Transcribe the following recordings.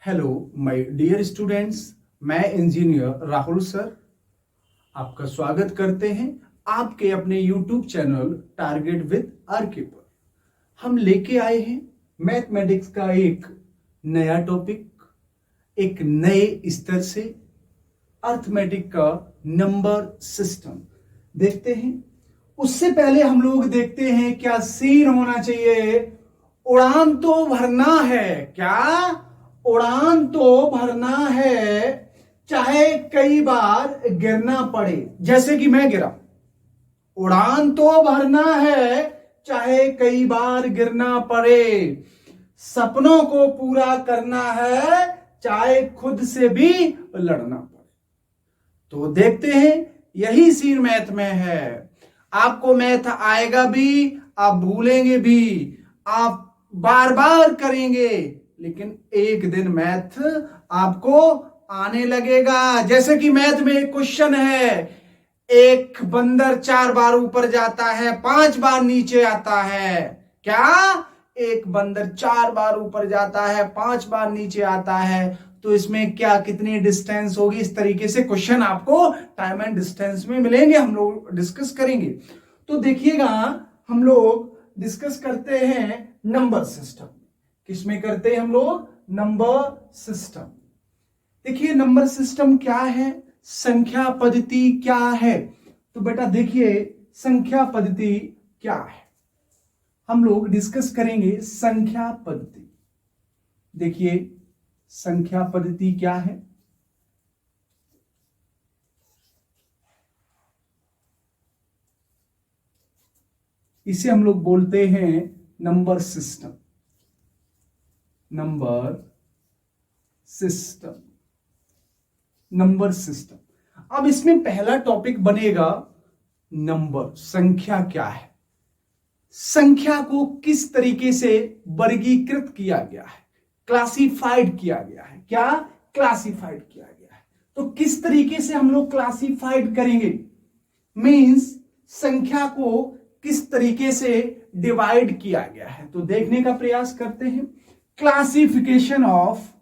Hello my dear students, मैं engineer Rahul sir आपका स्वागत करते हैं आपके अपने YouTube channel target with RK पर। हम लेके आए हैं मैथमेटिक्स का एक नया टॉपिक, एक नए स्तर से अर्थमेटिक का नंबर सिस्टम देखते हैं। उससे पहले हम लोग देखते हैं क्या सीन होना चाहिए। उड़ान तो भरना है, क्या उड़ान तो भरना है, चाहे कई बार गिरना पड़े, जैसे कि मैं गिरा। उड़ान तो भरना है, चाहे कई बार गिरना पड़े, सपनों को पूरा करना है, चाहे खुद से भी लड़ना पड़े। तो देखते हैं, यही सीन मैथ में है। आपको मैथ आएगा भी, आप भूलेंगे भी, आप बार बार करेंगे, लेकिन एक दिन मैथ आपको आने लगेगा। जैसे कि मैथ में एक क्वेश्चन है, एक बंदर 4 बार ऊपर जाता है, 5 बार नीचे आता है। क्या एक बंदर 4 बार ऊपर जाता है, 5 बार नीचे आता है, तो इसमें क्या कितनी डिस्टेंस होगी? इस तरीके से क्वेश्चन आपको टाइम एंड डिस्टेंस में मिलेंगे, हम लोग डिस्कस करेंगे। तो देखिएगा, हम लोग डिस्कस करते हैं नंबर सिस्टम। किसमें करते हैं हम लोग? Number system. देखिए नंबर सिस्टम क्या है, संख्या पद्धति क्या है। तो बेटा देखिए, संख्या पद्धति क्या है, हम लोग डिस्कस करेंगे संख्या पद्धति। देखिए संख्या पद्धति क्या है। इसे हम लोग बोलते हैं number system. Number system, number system. अब इसमें पहला टॉपिक बनेगा नंबर, संख्या क्या है, संख्या को किस तरीके से वर्गीकृत किया गया है, क्लासिफाइड किया गया है। क्या क्लासिफाइड किया गया है? तो किस तरीके से हम लोग क्लासिफाइड करेंगे, मींस संख्या को किस तरीके से डिवाइड किया गया है, तो देखने का प्रयास करते हैं। क्लासिफिकेशन ऑफ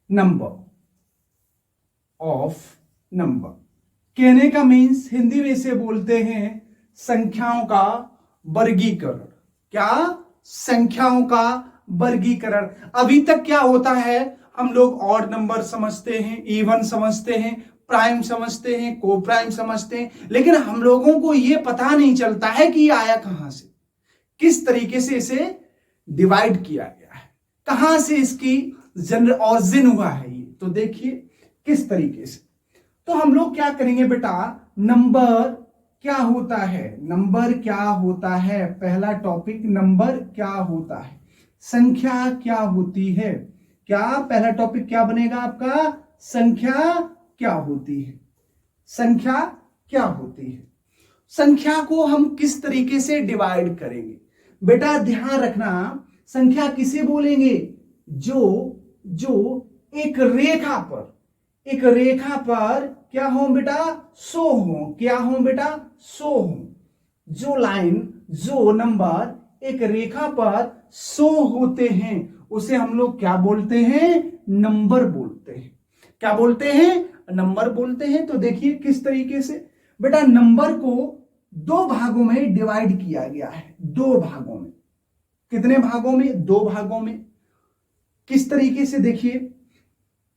नंबर कहने का मीन्स हिंदी में इसे बोलते हैं संख्याओं का वर्गीकरण। क्या? संख्याओं का वर्गीकरण। अभी तक क्या होता है, हम लोग ऑड नंबर समझते हैं, इवन समझते हैं, प्राइम समझते हैं, को प्राइम समझते हैं, लेकिन हम लोगों को यह पता नहीं चलता है कि यह आया कहां से, किस तरीके से इसे डिवाइड किया गया है, कहां से इसकी ऑरिजिन हुआ है ये। तो देखिए किस तरीके से। तो हम लोग क्या करेंगे बेटा, नंबर क्या होता है, नंबर क्या होता है, पहला टॉपिक नंबर क्या होता है, संख्या क्या होती है। क्या पहला टॉपिक क्या बनेगा आपका? संख्या क्या होती है, संख्या क्या होती है। संख्या को हम किस तरीके से डिवाइड करेंगे बेटा, ध्यान रखना, संख्या किसे बोलेंगे? जो एक रेखा पर क्या हो बेटा? 100 हो। क्या हो बेटा? 100 हो। जो लाइन, जो नंबर एक रेखा पर 100 होते हैं, उसे हम लोग क्या बोलते हैं? नंबर बोलते हैं। क्या बोलते हैं? नंबर बोलते हैं। तो देखिए किस तरीके से बेटा, नंबर को 2 भागों में डिवाइड किया गया है। 2 भागों में। कितने भागों में? 2 भागों में। किस तरीके से? देखिए,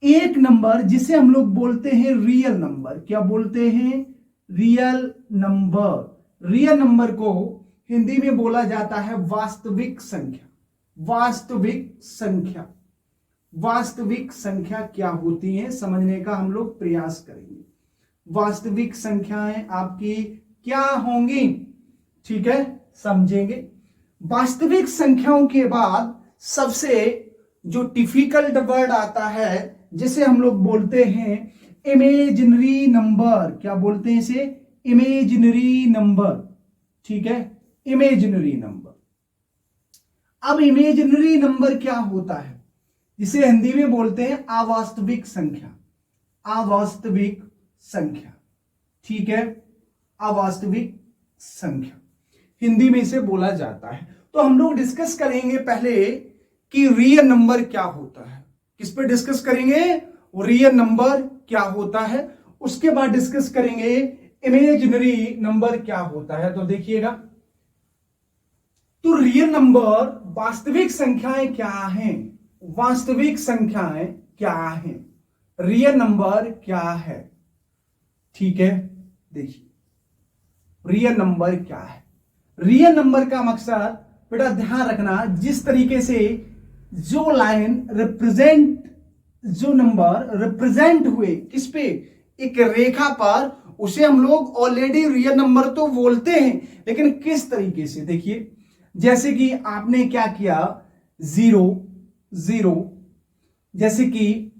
एक नंबर जिसे हम लोग बोलते हैं रियल नंबर। क्या बोलते हैं? Real number. रियल नंबर को हिंदी में बोला जाता है वास्तविक संख्या। वास्तविक संख्या, वास्तविक संख्या क्या होती है समझने का हम लोग प्रयास करेंगे। वास्तविक संख्याएं आपकी क्या होंगी, ठीक है, समझेंगे। वास्तविक संख्याओं के बाद सबसे जो डिफिकल्ट वर्ड आता है, जिसे हम लोग बोलते हैं इमेजिनरी नंबर। क्या बोलते हैं इसे? इमेजिनरी नंबर, ठीक है, इमेजिनरी नंबर। अब इमेजिनरी नंबर क्या होता है, जिसे हिंदी में बोलते हैं अवास्तविक संख्या। अवास्तविक संख्या, ठीक है। अवास्तविक संख्या, हिंदी में इसे बोला जाता है। तो हम लोग डिस्कस करेंगे पहले कि रियल नंबर क्या होता है। किस पे डिस्कस करेंगे? रियल नंबर क्या होता है। उसके बाद डिस्कस करेंगे इमेजिनरी नंबर क्या होता है। तो देखिएगा, तो रियल नंबर वास्तविक संख्याएं क्या हैं? वास्तविक संख्याएं क्या हैं? रियल नंबर क्या है? ठीक है, देखिए रियल नंबर क्या है। रियल नंबर का मकसद बेटा ध्यान रखना, जिस तरीके से जो लाइन रिप्रेजेंट, जो नंबर रिप्रेजेंट हुए किस पे, एक रेखा पर, उसे हम लोग ऑलरेडी रियल नंबर तो बोलते हैं, लेकिन किस तरीके से। देखिए जैसे कि आपने क्या किया, 0 0, जैसे कि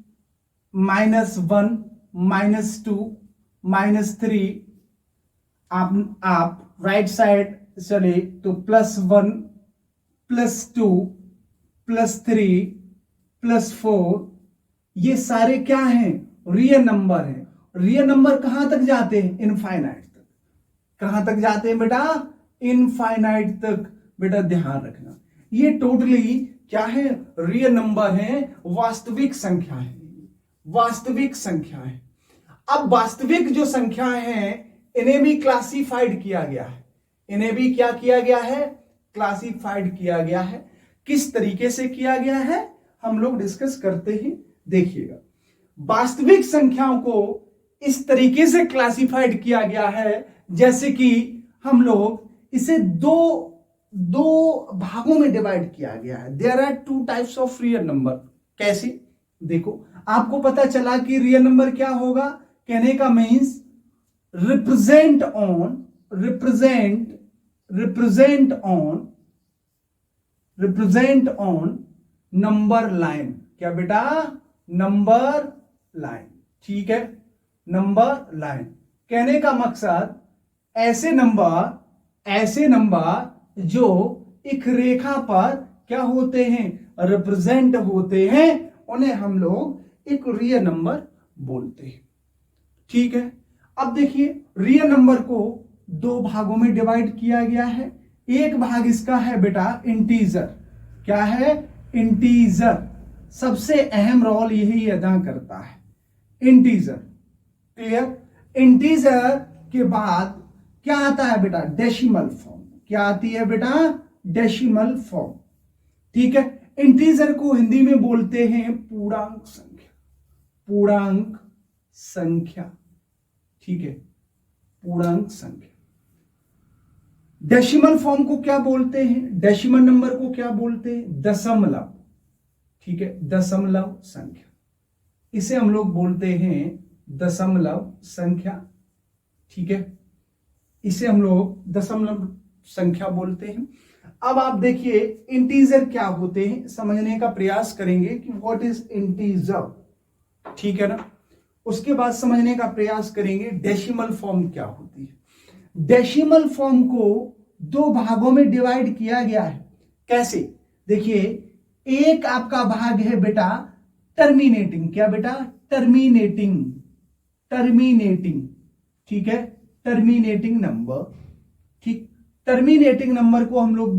-1 -2 -3, आप राइट साइड चले तो +1 +2 +3 +4, ये सारे क्या हैं? रियल नंबर हैं। रियल नंबर कहां तक जाते हैं? इनफाइनाइट तक। कहां तक जाते हैं बेटा? इनफाइनाइट तक। बेटा ध्यान रखना, ये टोटली क्या है? रियल नंबर है, वास्तविक संख्या है, वास्तविक संख्या है। अब वास्तविक जो संख्या है इन्हें भी क्लासिफाइड किया गया है, इन्हें भी क्या किया गया है? क्लासिफाइड किया गया है। किस तरीके से किया गया है हम लोग डिस्कस करते हैं। देखिएगा, वास्तविक संख्याओं को इस तरीके से क्लासिफाइड किया गया है, जैसे कि हम लोग इसे दो भागों में डिवाइड किया गया है। There are 2 types of real number. कैसे? देखो, आपको पता चला कि रियल नंबर क्या होगा। कहने का means represent on number line. क्या बेटा? Number line. ठीक है, नंबर लाइन। कहने का मकसद ऐसे नंबर जो एक रेखा पर क्या होते हैं? रिप्रेजेंट होते हैं, उन्हें हम लोग एक रियल नंबर बोलते हैं। ठीक है, अब देखिए रियल नंबर को 2 भागों में डिवाइड किया गया है। एक भाग इसका है बेटा इंटीजर। क्या है? इंटीजर। सबसे अहम रोल यही अदा करता है, इंटीजर। क्लियर? इंटीजर के बाद क्या आता है बेटा? Decimal form. क्या आती है बेटा? Decimal form. ठीक है, इंटीजर को हिंदी में बोलते हैं पूर्णांक संख्या, पूर्णांक संख्या। ठीक है, पूर्णांक संख्या। डेसिमल फॉर्म को क्या बोलते हैं? डेसिमल नंबर को क्या बोलते हैं? दशमलव। ठीक है, दशमलव संख्या, इसे हम लोग बोलते हैं दशमलव संख्या। ठीक है, इसे हम लोग दशमलव संख्या बोलते हैं। अब आप देखिए इंटीजर क्या होते हैं, समझने का प्रयास करेंगे कि व्हाट इज इंटीजर। ठीक है ना? उसके बाद समझने का प्रयास करेंगे डेसिमल फॉर्म क्या होती है। डेसिमल फॉर्म को 2 भागों में डिवाइड किया गया है। कैसे? देखिए, एक आपका भाग है बेटा टर्मिनेटिंग। क्या बेटा? टर्मिनेटिंग। ठीक है, टर्मिनेटिंग नंबर। ठीक, टर्मिनेटिंग नंबर को हम लोग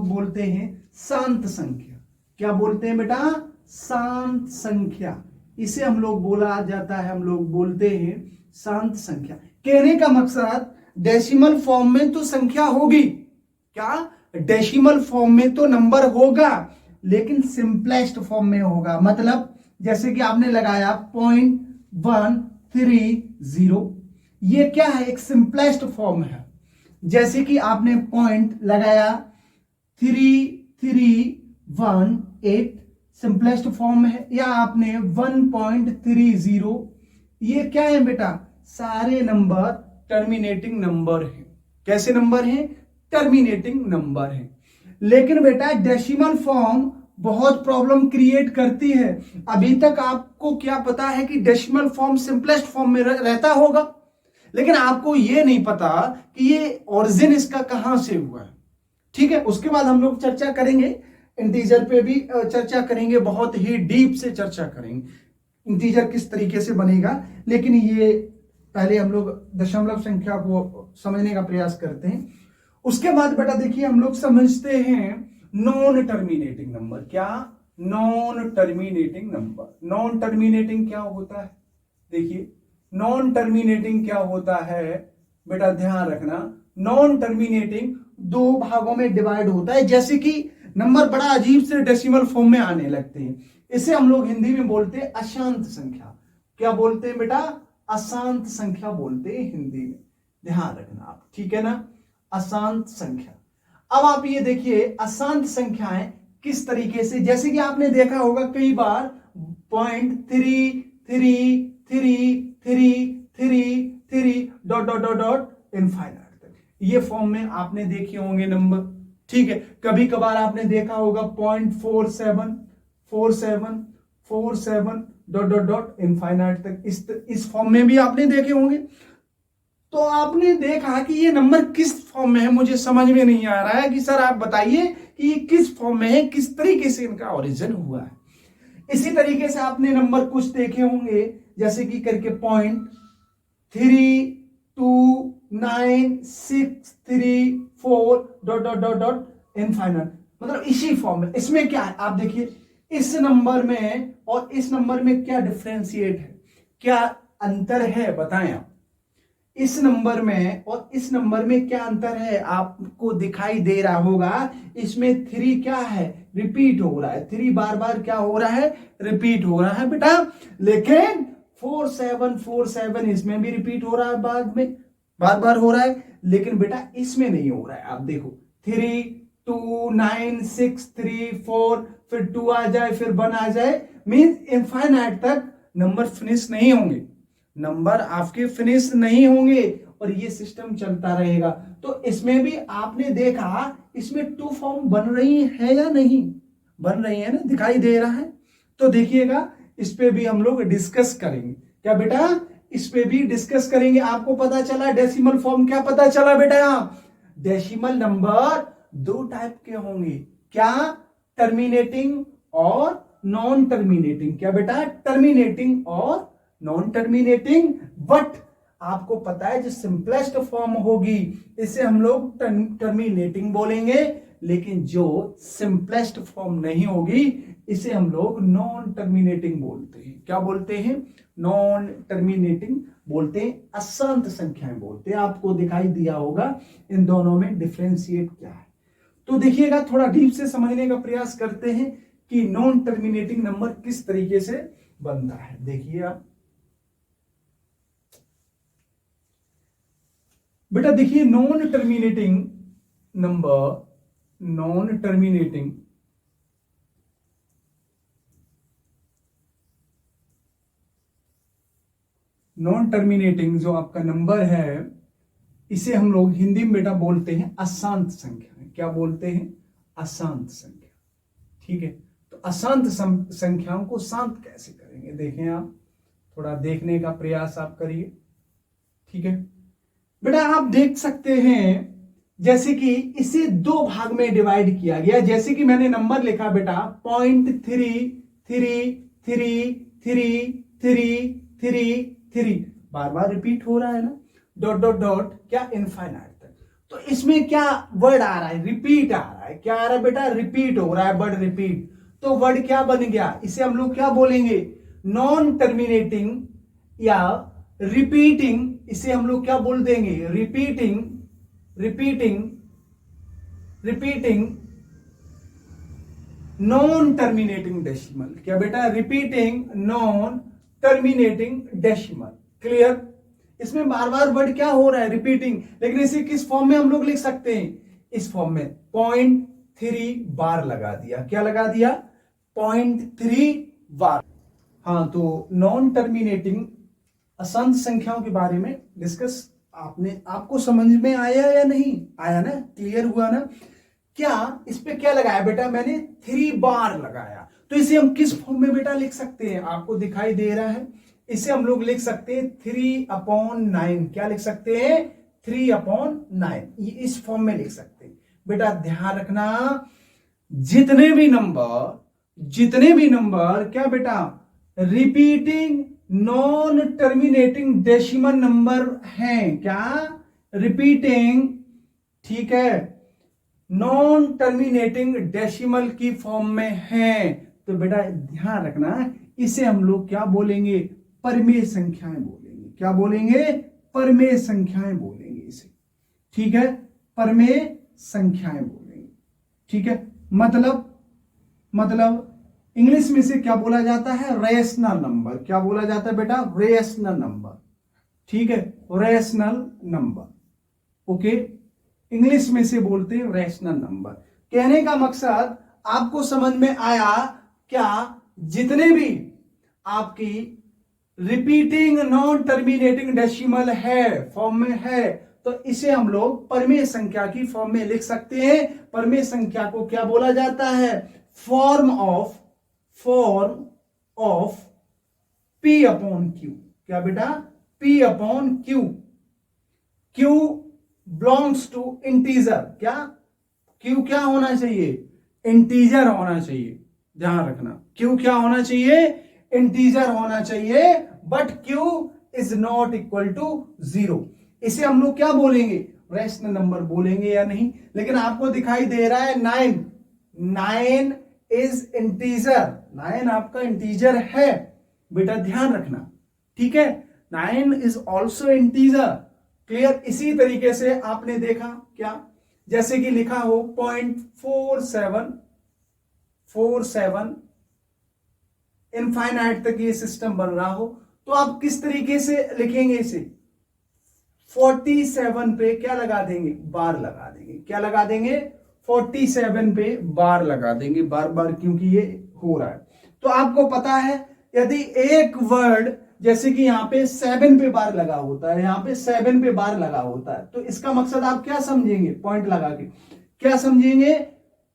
बोलते हैं शांत संख्या। क्या बोलते हैं बेटा? शांत संख्या। इसे हम लोग बोला जाता है, हम लोग बोलते हैं शांत संख्या। कहने का मकसद डेसिमल फॉर्म में तो संख्या होगी। क्या? डेसिमल फॉर्म में तो नंबर होगा, लेकिन सिंपलेस्ट फॉर्म में होगा। मतलब जैसे कि आपने लगाया 0.130, ये क्या है? एक सिंपलेस्ट फॉर्म है। जैसे कि आपने पॉइंट लगाया 3318, सिंपलेस्ट फॉर्म है। या आपने 1.30, ये क्या है बेटा? सारे नंबर टर्मिनेटिंग नंबर है। कैसे नंबर है? टर्मिनेटिंग नंबर है। लेकिन बेटा डेसिमल फॉर्म बहुत प्रॉब्लम क्रिएट करती है। अभी तक आपको क्या पता है कि डेसिमल फॉर्म सिंपलेस्ट फॉर्म में रहता होगा, लेकिन आपको यह नहीं पता कि ये ओरिजिन इसका कहां से हुआ है। ठीक है, उसके बाद हम लोग चर्चा करेंगे इंटीजर पे भी चर्चा करेंगे, बहुत ही डीप से चर्चा करेंगे इंटीजर किस तरीके से बनेगा। लेकिन ये पहले हम लोग दशमलव संख्या को समझने का प्रयास करते हैं। उसके बाद बेटा देखिए हम लोग समझते हैं नॉन टर्मिनेटिंग नंबर। क्या? Non terminating number. Non terminating क्या होता है? देखिए नॉन टर्मिनेटिंग क्या होता है बेटा, ध्यान रखना। नॉन टर्मिनेटिंग दो भागों में डिवाइड होता है, जैसे कि नंबर बड़ा अजीब से डेसिमल फॉर्म में आने लगते हैं, इसे हम लोग हिंदी में बोलते हैं अशांत संख्या। क्या बोलते हैं बेटा? अशांत संख्या बोलते हैं हिंदी में, ध्यान रखना आप, ठीक है ना? अशांत संख्या। अब आप ये देखिए अशांत संख्याएं किस तरीके से, जैसे कि आपने देखा होगा कई बार 0.333333 dot dot dot dot infinite तक, ये फॉर्म में आपने देखे होंगे नंबर, ठीक है। कभी कभार आपने देखा होगा 0.474747 डॉट डॉट डॉट इनफाइनाइट तक, इस फॉर्म में भी आपने देखे होंगे। तो आपने देखा कि ये नंबर किस फॉर्म में है, मुझे समझ में नहीं आ रहा है कि सर आप बताइए कि ये किस फॉर्म में है, किस तरीके से इनका ओरिजिन हुआ है। इसी तरीके से आपने नंबर कुछ देखे होंगे, जैसे कि करके 0.32964 dot dot dot dot infinite, मतलब इसी फॉर्म में। इसमें क्या है आप देखिए, इस नंबर में और इस नंबर में क्या डिफरेंशिएट है, क्या अंतर है, बताएं आप। इस नंबर में और इस नंबर में क्या अंतर है आपको दिखाई दे रहा होगा। इसमें 3 क्या है, रिपीट हो रहा है, 3 बार बार क्या हो रहा है, रिपीट हो रहा है बेटा। लेकिन 4747 इसमें भी रिपीट हो रहा है, बाद में बार बार हो रहा है, लेकिन बेटा इसमें नहीं हो रहा है। आप देखो 32964 फिर 2 आ जाए, फिर 1 आ जाए, मींस इनफाइनाइट तक नंबर फिनिश नहीं होंगे, नंबर आपके फिनिश नहीं होंगे और ये सिस्टम चलता रहेगा। तो इसमें भी आपने देखा, इसमें 2 फॉर्म बन रही है या नहीं बन रही है ना, दिखाई दे रहा है। तो देखिएगा इस पे भी हम लोग डिस्कस करेंगे। क्या बेटा? इस पे भी डिस्कस करेंगे। आपको पता चला डेसिमल फॉर्म, क्या पता चला बेटा? यहां डेसिमल नंबर 2 टाइप के होंगे। क्या? टर्मिनेटिंग और नॉन टर्मिनेटिंग। क्या बेटा? टर्मिनेटिंग और नॉन टर्मिनेटिंग। बट आपको पता है जो सिंपलेस्ट फॉर्म होगी इसे हम लोग टर्मिनेटिंग बोलेंगे, लेकिन जो सिंपलेस्ट फॉर्म नहीं होगी इसे हम लोग नॉन टर्मिनेटिंग बोलते हैं। क्या बोलते हैं? नॉन टर्मिनेटिंग बोलते हैं, अशांत संख्याएं बोलते हैं। आपको दिखाई दिया होगा इन दोनों में डिफरेंशिएट क्या है। तो देखिएगा थोड़ा डीप से समझने का प्रयास करते हैं कि नॉन टर्मिनेटिंग नंबर किस तरीके से बनता है। देखिए आप बेटा, देखिए non terminating number, non terminating जो आपका नंबर है इसे हम लोग हिंदी में बेटा बोलते हैं अशांत संख्या। क्या बोलते हैं? अशांत संख्या, ठीक है। तो अशांत संख्याओं को शांत कैसे करेंगे, देखें आप, थोड़ा देखने का प्रयास आप करिए, ठीक है बेटा। आप देख सकते हैं जैसे कि इसे 2 भाग में डिवाइड किया गया, जैसे कि मैंने नंबर लिखा बेटा 0.33333333, बार बार रिपीट हो रहा है ना, डॉट डॉट डॉट क्या इनफाइनाइट तक। तो इसमें क्या वर्ड आ रहा है, रिपीट आ रहा है। क्या आ रहा है बेटा? रिपीट हो रहा है, वर्ड रिपीट। तो वर्ड क्या बन गया, इसे हम लोग क्या बोलेंगे, नॉन टर्मिनेटिंग या रिपीटिंग, इसे हम लोग क्या बोल देंगे, रिपीटिंग नॉन टर्मिनेटिंग डेसिमल। क्या बेटा? Repeating non terminating decimal. Clear? इसमें बार बार वर्ड क्या हो रहा है, रिपीटिंग, लेकिन इसे किस फॉर्म में हम लोग लिख सकते हैं, इस फॉर्म में 0.3 बार लगा दिया। क्या लगा दिया? 0.3 बार। हाँ, तो नॉन टर्मिनेटिंग अशांत संख्याओं के बारे में डिस्कस आपको समझ में आया या नहीं आया ना, क्लियर हुआ ना? क्या इस पे क्या लगाया बेटा, मैंने 3 बार लगाया। तो इसे हम किस फॉर्म में बेटा लिख सकते हैं, आपको दिखाई दे रहा है, इसे हम लोग लिख सकते हैं 3/9। क्या लिख सकते हैं? 3/9, ये इस फॉर्म में लिख सकते हैं बेटा। ध्यान रखना, जितने भी नंबर क्या बेटा repeating non terminating decimal number हैं, क्या रिपीटिंग, ठीक है, नॉन टर्मिनेटिंग डेसिमल की फॉर्म में हैं, तो बेटा ध्यान रखना इसे हम लोग क्या बोलेंगे, परमेय संख्याएं बोलेंगे, क्या बोलेंगे, परमेय संख्याएं बोलेंगे इसे, ठीक है, परमेय संख्याएं बोलेंगे, ठीक है। मतलब इंग्लिश में से क्या बोला जाता है, रेशनल नंबर, क्या बोला जाता है बेटा, रेशनल नंबर, ठीक है, रेशनल नंबर, ओके, इंग्लिश में से बोलते हैं रेशनल नंबर। कहने का मकसद आपको समझ में आया क्या, जितने भी आपकी रिपीटिंग नॉन टर्मिनेटिंग डेसिमल है फॉर्म में है, तो इसे हम लोग परमेय संख्या की फॉर्म में लिख सकते हैं। परमेय संख्या को क्या बोला जाता है, form of P upon Q, क्या बेटा, P upon Q, Q belongs to integer, क्या Q क्या होना चाहिए, इंटीजर होना चाहिए, ध्यान रखना Q क्या होना चाहिए, इंटीजर होना चाहिए, but Q is not equal to 0। इसे हम लोग क्या बोलेंगे, रेशनल नंबर बोलेंगे या नहीं, लेकिन आपको दिखाई दे रहा है 9 इज इंटीजर, 9 आपका इंटीजर है बेटा, ध्यान रखना, ठीक है, 9 इज ऑल्सो इंटीजर, क्लियर। इसी तरीके से आपने देखा क्या, जैसे कि लिखा हो 0.47 इनफाइनाइट तक ये सिस्टम बन रहा हो, तो आप किस तरीके से लिखेंगे इसे, 47 पे क्या लगा देंगे, बार लगा देंगे, क्या लगा देंगे, 47 पे बार लगा देंगे, बार बार, क्योंकि ये हो रहा है। तो आपको पता है यदि एक वर्ड जैसे कि यहां पे 7 पे बार लगा होता है, यहां पे 7 पे बार लगा होता है, तो इसका मकसद आप क्या समझेंगे, पॉइंट लगा के क्या समझेंगे,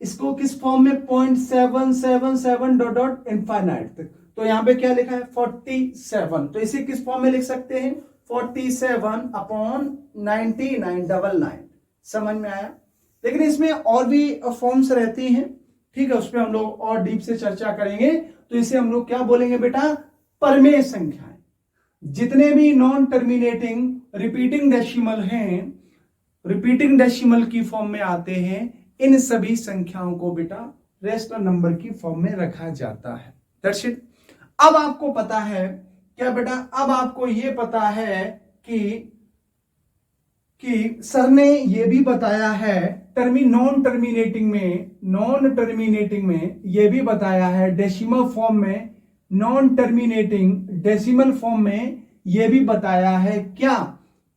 इसको किस फॉर्म में, 0.777 डॉट डॉट इनफाइनाइट तक, तो यहां पे क्या लिखा है 47, तो इसे किस फॉर्म में लिख सकते हैं, 47 अपॉन 9999, समझ में आया। लेकिन इसमें और भी फॉर्म्स रहती हैं, ठीक है, उस पर हम लोग और डीप से चर्चा करेंगे। तो इसे हम लोग क्या बोलेंगे बेटा, परमेय संख्याएं, जितने भी नॉन टर्मिनेटिंग रिपीटिंग डेसिमल हैं, रिपीटिंग डेसिमल की फॉर्म में आते हैं, इन सभी संख्याओं को बेटा रेशनल नंबर की फॉर्म में रखा जाता है। That's it. अब आपको पता है क्या बेटा, अब आपको यह पता है कि सर ने यह भी बताया है नॉन टर्मिनेटिंग में यह भी बताया है, डेसिमल फॉर्म में, नॉन टर्मिनेटिंग डेसिमल फॉर्म में यह भी बताया है क्या,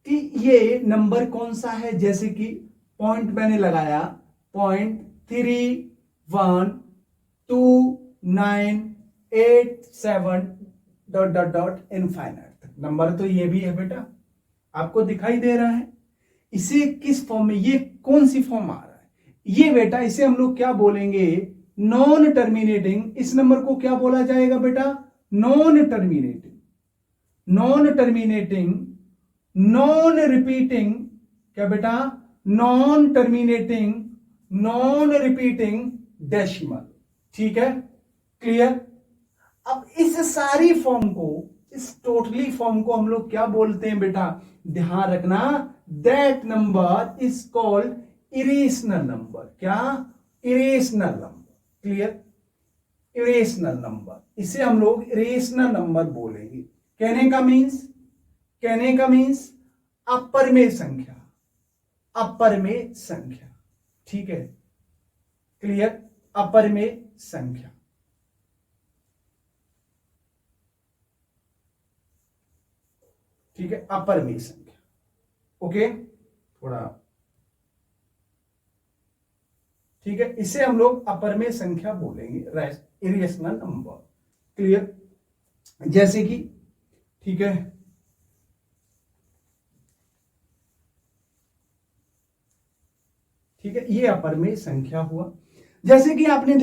कि ये नंबर कौन सा है, जैसे कि पॉइंट मैंने लगाया 0.312987 dot dot dot infinite number, तो ये भी है बेटा, आपको दिखाई दे रहा है। इसे किस फॉर्म में, ये कौन सी फॉर्म आ रहा है, ये बेटा इसे हम लोग क्या बोलेंगे, नॉन टर्मिनेटिंग। इस नंबर को क्या बोला जाएगा बेटा, नॉन टर्मिनेटिंग, नॉन रिपीटिंग, क्या बेटा, non terminating non repeating decimal, ठीक है, क्लियर। अब इस सारी फॉर्म को, इस टोटली फॉर्म को हम लोग क्या बोलते हैं बेटा, ध्यान रखना, that number is called irrational number, क्या, irrational number, clear, irrational number, इसे हम लोग इरेशनल नंबर बोलेंगे। कहने का मीन्स अपरमेय संख्या, ठीक है, क्लियर, अपरमेय संख्या, ठीक है, अपरमेय संख्या, ओके, थोड़ा ठीक है, इसे हम लोग अपरमेय संख्या बोलेंगे, इरेशनल नंबर, क्लियर। जैसे कि, ठीक है, ये अपरमेय संख्या हुआ। जैसे कि आपने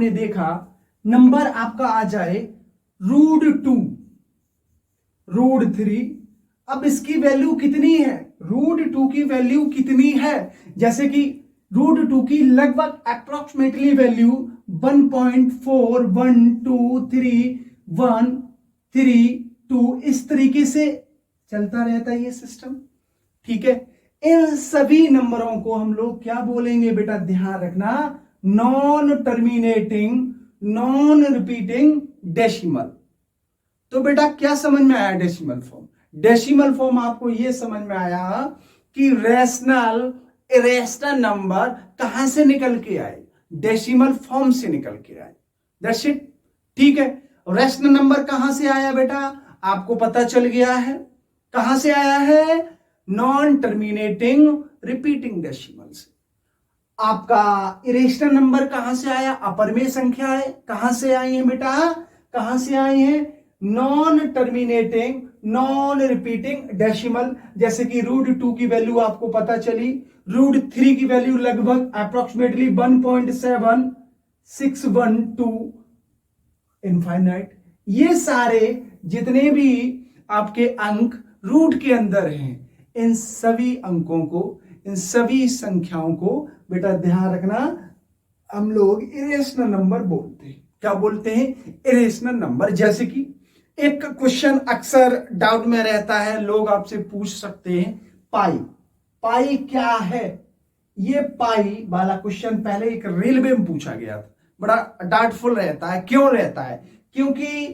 देखा नंबर आपका आ जाए √2, √3, अब इसकी वैल्यू कितनी है, √2 की वैल्यू कितनी है, जैसे कि √2 की लगभग अप्रोक्सीमेटली वैल्यू 1.4123 1 3 2 इस तरीके से चलता रहता है ये सिस्टम। ठीक है, इन सभी नंबरों को हम लोग क्या बोलेंगे बेटा, ध्यान रखना, non terminating non repeating decimal. तो बेटा क्या समझ में आया डेसिमल फॉर्म? डेसिमल फॉर्म आपको यह समझ में आया कि रेशनल इरेशनल नंबर कहां से निकल के आए, डेसिमल फॉर्म से निकल के आए। That's it. ठीक है, रेशनल नंबर कहां से आया बेटा, आपको पता चल गया है कहां से आया है, नॉन टर्मिनेटिंग रिपीटिंग डेसिमल से। आपका इरेशनल नंबर कहां से आया, अपरमेय संख्या है, कहां से आई है बेटा, कहां से आई है, non terminating non repeating decimal. जैसे कि √2 की वैल्यू आपको पता चली, √3 की वैल्यू लगभग अप्रोक्सीमेटली 1.7612 इनफाइनाइट। ये सारे जितने भी आपके अंक रूट के अंदर हैं, इन सभी अंकों को, इन सभी संख्याओं को बेटा ध्यान रखना, हम लोग इरेशनल नंबर बोलते हैं। क्या बोलते हैं, इरेशनल नंबर। जैसे कि एक क्वेश्चन अक्सर डाउट में रहता है, लोग आपसे पूछ सकते हैं पाई, पाई क्या है। ये पाई वाला क्वेश्चन पहले एक रेलवे में पूछा गया था, बड़ा डाउटफुल रहता है। क्यों रहता है, क्योंकि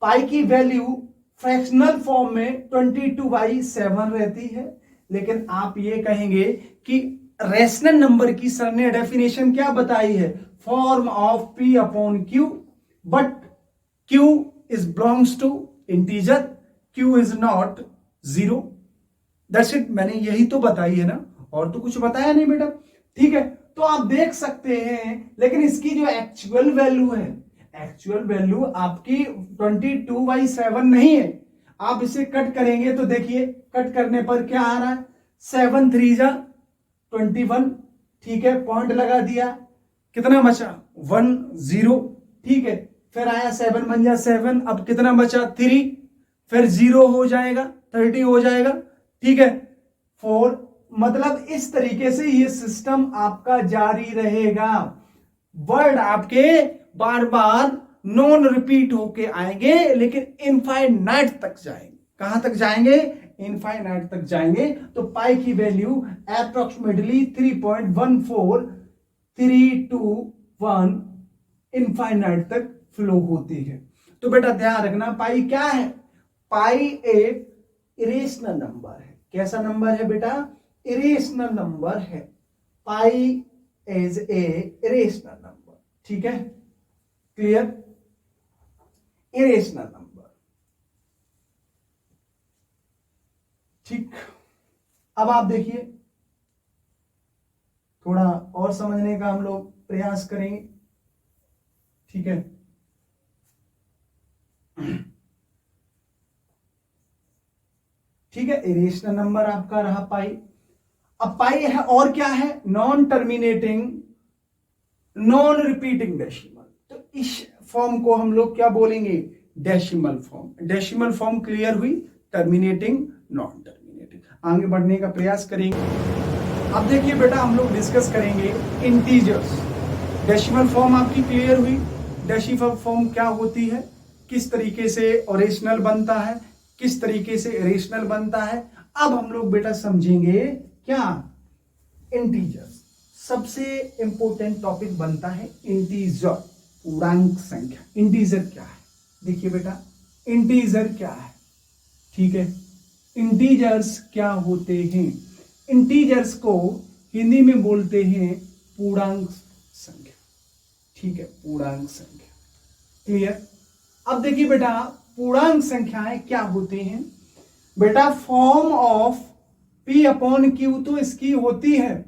पाई की वैल्यू फ्रैक्शनल फॉर्म में 22/7 रहती है, लेकिन आप ये कहेंगे कि रेशनल नंबर की सर ने डेफिनेशन क्या बताई है, form of P/Q, but Q is belongs to integer, Q is not 0। That's it, मैंने यही तो बताई है ना, और तो कुछ बताया नहीं बेटा। ठीक है, तो आप देख सकते हैं, लेकिन इसकी जो एक्चुअल वैल्यू है, एक्चुअल वैल्यू आपकी 22/7 नहीं है। आप इसे कट करेंगे तो देखिए, कट करने पर क्या आ रहा है, 7 3 जा 21। ठीक है, पॉइंट लगा दिया, कितना बचा 1 0। ठीक है, फिर आया 7 1 जा 7, अब कितना बचा 3, फिर 0 हो जाएगा, 30 हो जाएगा। ठीक है, 4। मतलब इस तरीके से ये सिस्टम आपका जारी रहेगा। वर्ड आपके बार बार नॉन रिपीट होके आएंगे, लेकिन इनफाइनाइट तक जाएंगे। कहां तक जाएंगे, इनफाइनाइट तक जाएंगे। तो पाई की वैल्यू अप्रोक्सीमेटली 3.14321 इनफाइनाइट तक फ्लो होती है। तो बेटा ध्यान रखना, पाई क्या है, पाई एक इरेशनल नंबर है। कैसा नंबर है बेटा, इरेशनल नंबर है। Pi is a irrational number. ठीक है, क्लियर, इरेशनल नंबर। ठीक, अब आप देखिए, थोड़ा और समझने का हम लोग प्रयास करेंगे। ठीक है, ठीक है, इरेशनल नंबर आपका रहा पाई। अब पाई है और क्या है, non terminating non repeating decimal. तो इस फॉर्म को हम लोग क्या बोलेंगे, decimal form. Decimal form clear हुई, टर्मिनेटिंग नॉन टर्मिनेटिंग। आगे बढ़ने का प्रयास करेंगे। अब देखिए बेटा, हम लोग डिस्कस करेंगे इंटीजर्स। डेसिमल फॉर्म आपकी क्लियर हुई, डेसिमल फॉर्म क्या होती है, किस तरीके से ओरेशनल बनता है, किस तरीके से इरेशनल बनता है। अब हम लोग बेटा समझेंगे क्या, इंटीजर्स। सबसे इंपॉर्टेंट टॉपिक बनता है इंटीजर, पूर्णांक संख्या। इंटीजर क्या है, देखिए बेटा, इंटीजर क्या है। ठीक है, इंटीजर्स क्या होते हैं, इंटीजर्स को हिंदी में बोलते हैं पूर्णांक संख्या। ठीक है, पूर्णांक संख्या, क्लियर। अब देखिए बेटा, पूर्णांक संख्याएं क्या होती हैं बेटा, फॉर्म ऑफ P/Q तो इसकी होती है,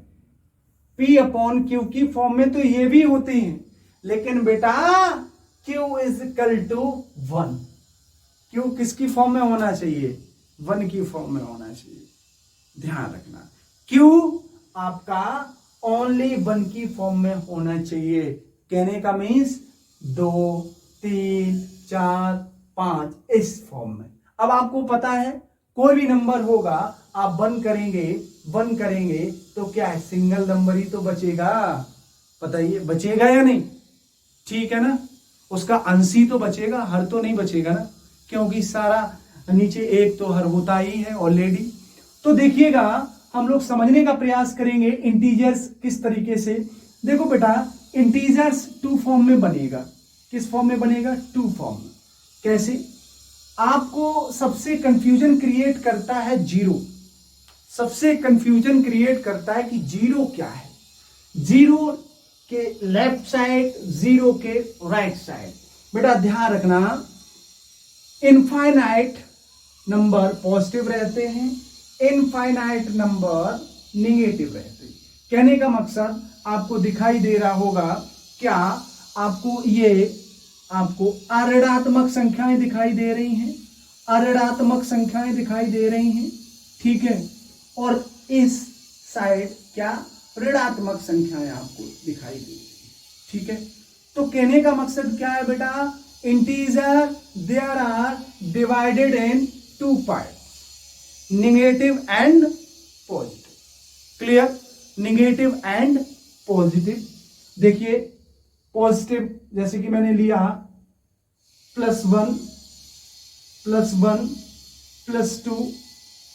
P/Q की फॉर्म में तो ये भी होती हैं, लेकिन बेटा Q = 1। Q किसकी फॉर्म में होना चाहिए, 1 की फॉर्म में होना चाहिए। ध्यान रखना, Q आपका ओनली 1 की फॉर्म में होना चाहिए। कहने का मीन्स 2 3 4 5 इस फॉर्म में। अब आपको पता है, कोई भी नंबर होगा, आप 1 करेंगे तो क्या है, सिंगल नंबर ही तो बचेगा। बताइए बचेगा या नहीं, ठीक है ना। उसका अंश ही तो बचेगा, हर तो नहीं बचेगा ना, क्योंकि सारा नीचे एक तो हर होता ही है ऑलरेडी। तो देखिएगा हम लोग समझने का प्रयास करेंगे इंटीजर्स किस तरीके से। देखो बेटा, इंटीजर्स टू फॉर्म में बनेगा। किस फॉर्म में बनेगा? टू फॉर्म में। कैसे? आपको सबसे कंफ्यूजन क्रिएट करता है जीरो। सबसे कंफ्यूजन क्रिएट करता है कि जीरो क्या है, जीरो के लेफ्ट साइड, जीरो के राइट साइड। बेटा ध्यान रखना, इनफाइनाइट नंबर पॉजिटिव रहते हैं, इनफाइनाइट नंबर निगेटिव रहते हैं। कहने का मकसद आपको दिखाई दे रहा होगा क्या? आपको अऋणात्मक संख्याएं दिखाई दे रही हैं, अऋणात्मक संख्याएं दिखाई दे रही हैं, ठीक है। और इस साइड क्या? ऋणात्मक संख्याएं आपको दिखाई दे रही हैं, ठीक है। तो कहने का मकसद क्या है बेटा? Integer there are divided in two part, negative and positive. Clear? Negative and positive. देखिए पॉजिटिव जैसे कि मैंने लिया +1 +1 +2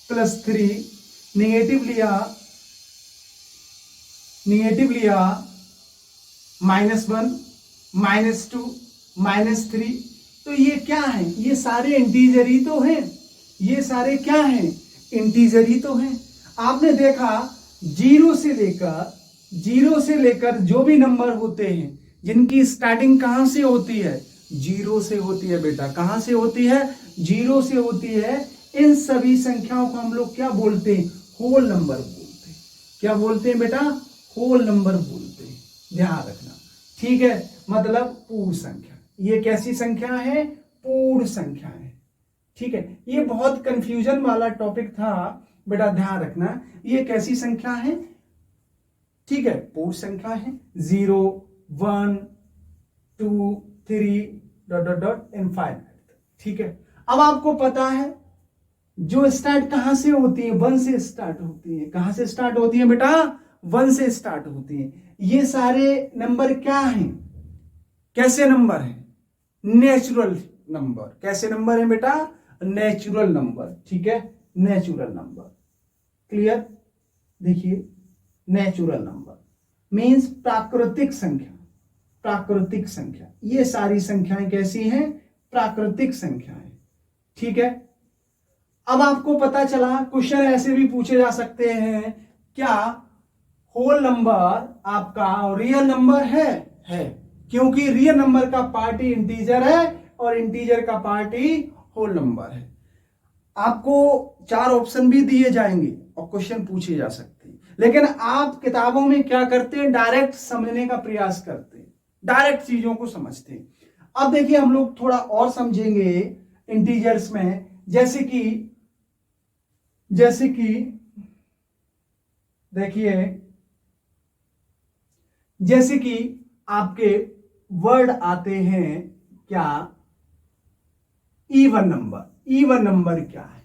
+3, नेगेटिव लिया -1 -2 -3। तो ये क्या है? ये सारे इंटीजर ही तो हैं, ये सारे क्या हैं? इंटीजर ही तो हैं। आपने देखा जीरो से लेकर जो भी नंबर होते हैं जिनकी स्टार्टिंग कहां से होती है? जीरो से होती है बेटा। कहां से होती है? जीरो से होती है। इन सभी संख्याओं को हम लोग क्या बोलते हैं? होल नंबर बोलते हैं। क्या बोलते हैं बेटा? होल नंबर बोलते हैं। ध्यान रखना, ठीक है। मतलब पूर्ण संख्या। ये कैसी संख्या है? पूर्ण संख्या है, ठीक है। ये बहुत कंफ्यूजन वाला टॉपिक था बेटा, ध्यान रखना। ये कैसी संख्या है? ठीक है, पूर्ण संख्या है। 0 1 2 3 ... इनफाइनाइट, ठीक है। अब आपको पता है जो स्टार्ट कहां से होती है? 1 से स्टार्ट होती है। कहां से स्टार्ट होती है बेटा? 1 से स्टार्ट होती है। ये सारे नंबर क्या हैं? कैसे नंबर हैं? Natural number. कैसे नंबर है बेटा? नेचुरल नंबर, ठीक है। Natural number, clear? देखिए नेचुरल नंबर मींस प्राकृतिक संख्या। प्राकृतिक संख्या, ये सारी संख्याएं कैसी हैं? प्राकृतिक संख्याएं, ठीक है। अब आपको पता चला, क्वेश्चन ऐसे भी पूछे जा सकते हैं, क्या होल नंबर आपका रियल नंबर है? क्योंकि रियल नंबर का पार्ट ही इंटीजर है और इंटीजर का पार्ट ही होल नंबर है। आपको 4 ऑप्शन भी दिए जाएंगे और क्वेश्चन पूछे जा सकते हैं, लेकिन आप किताबों में क्या करते हैं? डायरेक्ट समझने का प्रयास करते हैं, डायरेक्ट चीजों को समझते हैं। अब देखिए हम लोग थोड़ा और समझेंगे इंटीजर्स में, जैसे कि देखिए, जैसे कि आपके वर्ड आते हैं क्या? Even number. इवन नंबर क्या है?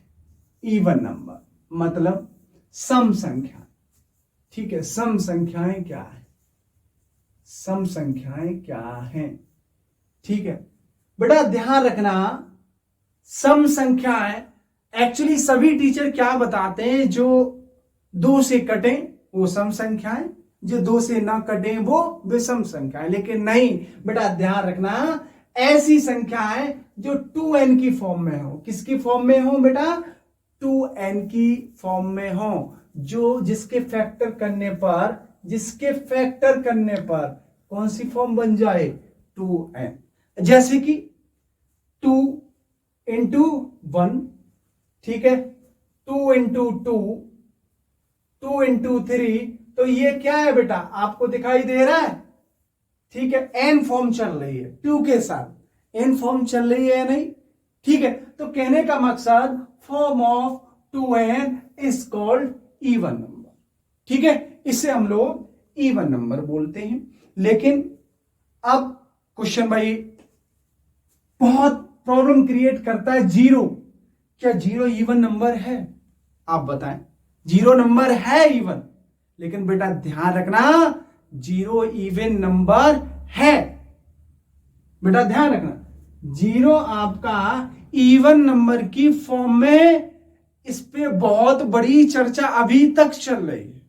इवन नंबर मतलब सम संख्या, ठीक है। सम संख्याएं क्या है? सम संख्याएं क्या हैं? ठीक है बेटा, ध्यान रखना, सम संख्याएं एक्चुअली सभी टीचर क्या बताते हैं? जो 2 से कटे वो सम संख्याएं, जो 2 से ना कटे वो विषम संख्याएं। लेकिन नहीं बेटा, ध्यान रखना, ऐसी संख्याएं जो 2n की फॉर्म में हो। किसकी फॉर्म में हो बेटा? 2n की फॉर्म में हो, जो जिसके फैक्टर करने पर कौन सी फॉर्म बन जाए? 2n। जैसे कि 2 × 1, ठीक है, 2 × 2, 2 × 3। तो ये क्या है बेटा? आपको दिखाई दे रहा है, ठीक है। n फॉर्म चल रही है 2 के साथ, n फॉर्म चल रही है या नहीं? ठीक है। तो कहने का मकसद form of 2n is called even number, ठीक है। इसे हम लोग इवन नंबर बोलते हैं। लेकिन अब क्वेश्चन भाई बहुत प्रॉब्लम क्रिएट करता है, जीरो। क्या जीरो इवन नंबर है? आप बताएं, जीरो नंबर है इवन? लेकिन बेटा ध्यान रखना, जीरो इवन नंबर है, बेटा ध्यान रखना, 0 आपका इवन नंबर की फॉर्म में, इस पे बहुत बड़ी चर्चा अभी तक चल रही है,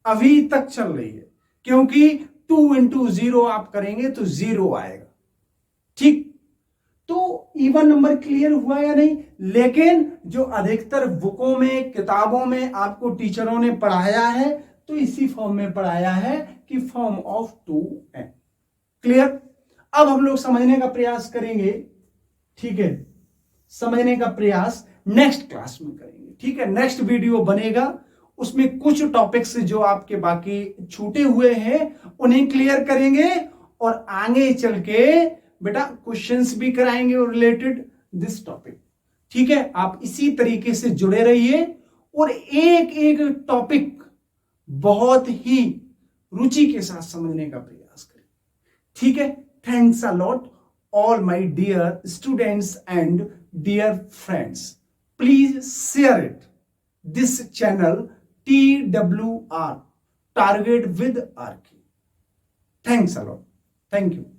अभी तक चल रही है, क्योंकि 2 into 0 आप करेंगे तो 0 आएगा। ठीक, तो इवन नंबर क्लियर हुआ या नहीं? लेकिन जो अधिकतर बुकों में, किताबों में आपको टीचरों ने पढ़ाया है तो इसी फॉर्म में पढ़ाया है कि फॉर्म ऑफ 2n। क्लियर? अब हम लोग समझने का प्रयास करेंगे, ठीक है, समझने का प्रयास नेक्स्ट क्लास में करेंगे। ठीक है, नेक्स्ट वीडियो बनेगा, उसमें कुछ टॉपिक्स जो आपके बाकी छूटे हुए हैं उन्हें क्लियर करेंगे और आगे चल के बेटा क्वेश्चंस भी कराएंगे रिलेटेड दिस टॉपिक। ठीक है, आप इसी तरीके से जुड़े रहिए और एक एक टॉपिक बहुत ही रुचि के साथ समझने का प्रयास करें। ठीक है, thanks a lot all my dear students and dear friends. Please share it. This channel TWR, Target with RK. Thanks a lot. Thank you.